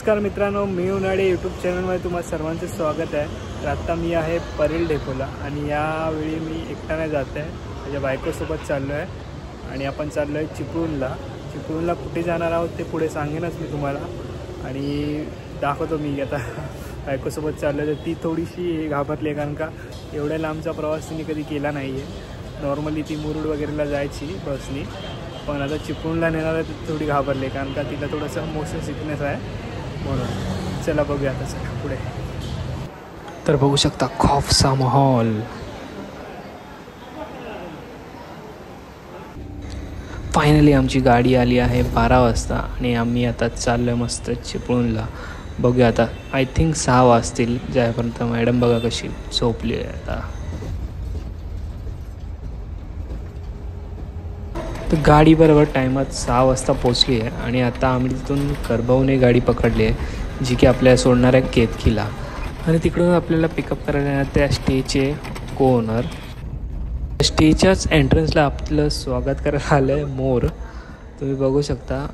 नमस्कार मित्रांनो, मी उन्हाळे यूट्यूब चॅनलमध्ये तुम्हा सर्वांचे स्वागत आहे। तर आत्ता मी आहे परेल डेपोला आणि यावेळी मी एकट्याने जात आहे, माझ्या बायकोसोबत चाललो आहे आणि आपण चाललो आहे चिपळूणला कुठे जाणार आहोत ते पुढे सांगेनच मी तुम्हाला आणि दाखवतो मी आता बायकोसोबत चाललो आहे। तर ती थोडीशी घाबरली आहे कारण का एवढ्या लांबचा प्रवास तिने कधी केला नाही आहे। नॉर्मली ती मुरुड वगैरेला जायची बसनी, पण आता चिपळूणला नेणार आहे तर थोडी घाबरली कारण का तिला थोडंसं मोशन सिकनेस आहे म्हणून। चला बघूया आता चला पुढे। तर बघू शकता खौफचा माहोल। फायनली आमची गाडी आली आहे 12 वाजता आणि आम्ही आता चाललो आहे मस्त चिपळूणला। बघूया आता आय थिंक 6 वाजतील जायपर्यंत। मॅडम बघा कशी झोपली आहे आता। तर गाडी बरोबर टायमात 6 वाजता पोचली आहे आणि आता आम्ही तिथून करबवणे गाडी पकडली आहे जी की आपल्याला सोडणार आहे केतकीला आणि तिकडून आपल्याला पिकअप करायला येणार त्या स्टेचे ओनर। स्टेच्याच एंट्रन्सला आपलं स्वागत करायला आलं आहे मोर, तुम्ही बघू शकता।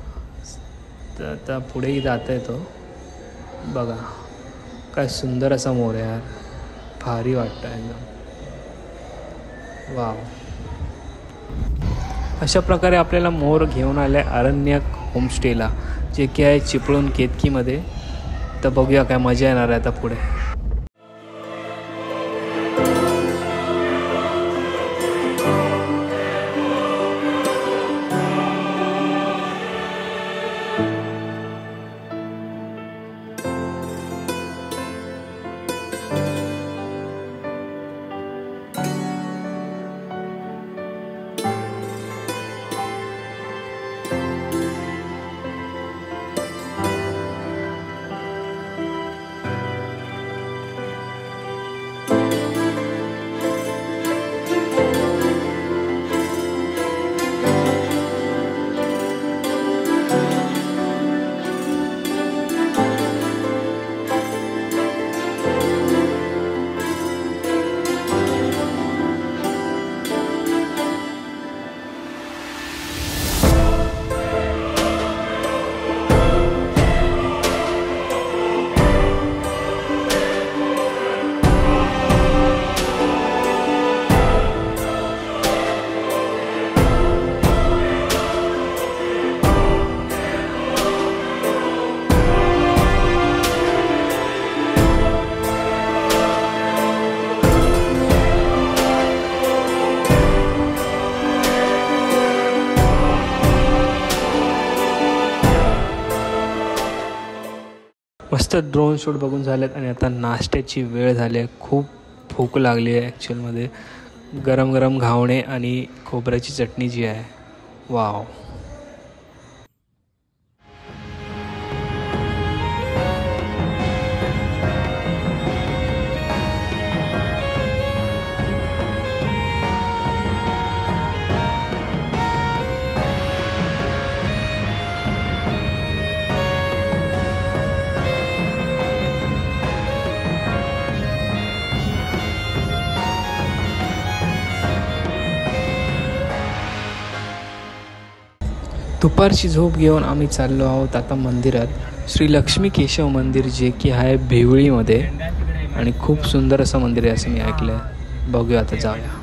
आता पुढेही जाता येतो, बघा काय सुंदर असा मोर आहे यार, भारी वाटतं एकदम, वाव। अशा प्रकारे आपल्याला मोर घेऊन आले अरण्यक होमस्टेला जे की आहे चिपळूण केतकीमध्ये। तर बघूया काय मजा येणार आहे आता पुढे। मस्त ड्रोन शूट बघून झालेत आणि आता नाश्त्याची वेळ झाली आहे। खूप भूक लागली आहे ॲक्च्युअलमध्ये। गरम गरम घावणे आणि खोबऱ्याची चटणी जी आहे, वाव। दुपारची झोप घेऊन आम्ही चाललो आहोत आता मंदिरात, श्री लक्ष्मी केशव मंदिर जे की आहे भिवळीमध्ये आणि खूप सुंदर असं मंदिर आहे असं मी ऐकलं आहे। बघूया आता जाऊया।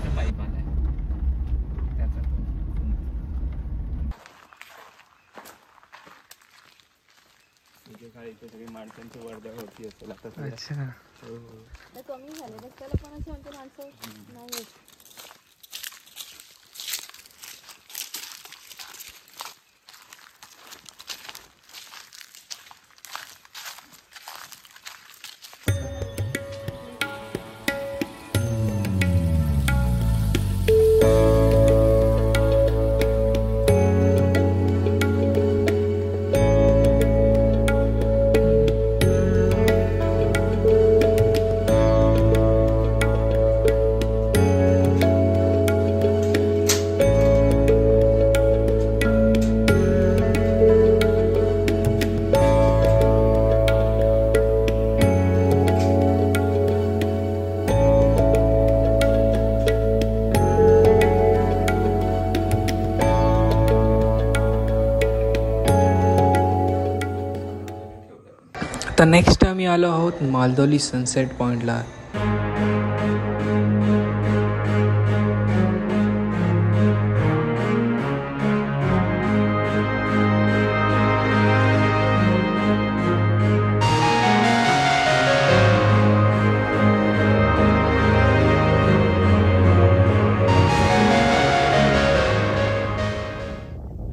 आता नेक्स्ट आम्ही आलो आहोत मालदोली सनसेट पॉईंटला.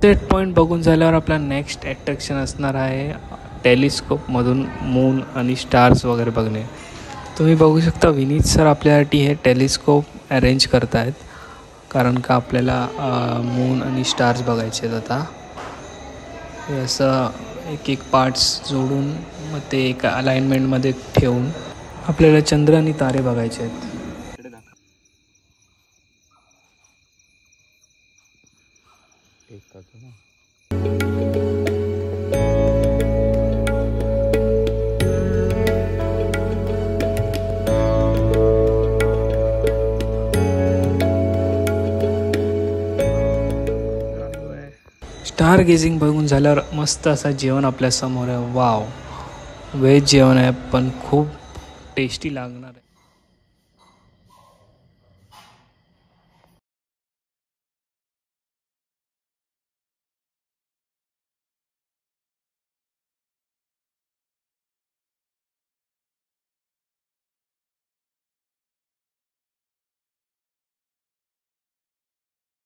सनसेट पॉईंट बघून झाल्यावर आपला नेक्स्ट अट्रॅक्शन असणार आहे टेलिस्कोपमधून मून आणि स्टार्स वगैरे बघणे. तुम्ही बघू शकता विनीत सर आपल्यासाठी हे टेलिस्कोप अरेंज करत आहेत, कारण का आपल्याला मून आणि स्टार्स बघायचे आहेत. आता हे असं एक एक पार्ट्स जोडून मग ते एका अलाइनमेंटमध्ये ठेवून आपल्याला चंद्र आणि तारे बघायचे आहेत. स्टार गेजिंग बघून झाल्यावर मस्त असं जेवण आपल्या समोर आहे. वाव, व्हेज जेवण आहे पण खूप टेस्टी लागणार आहे.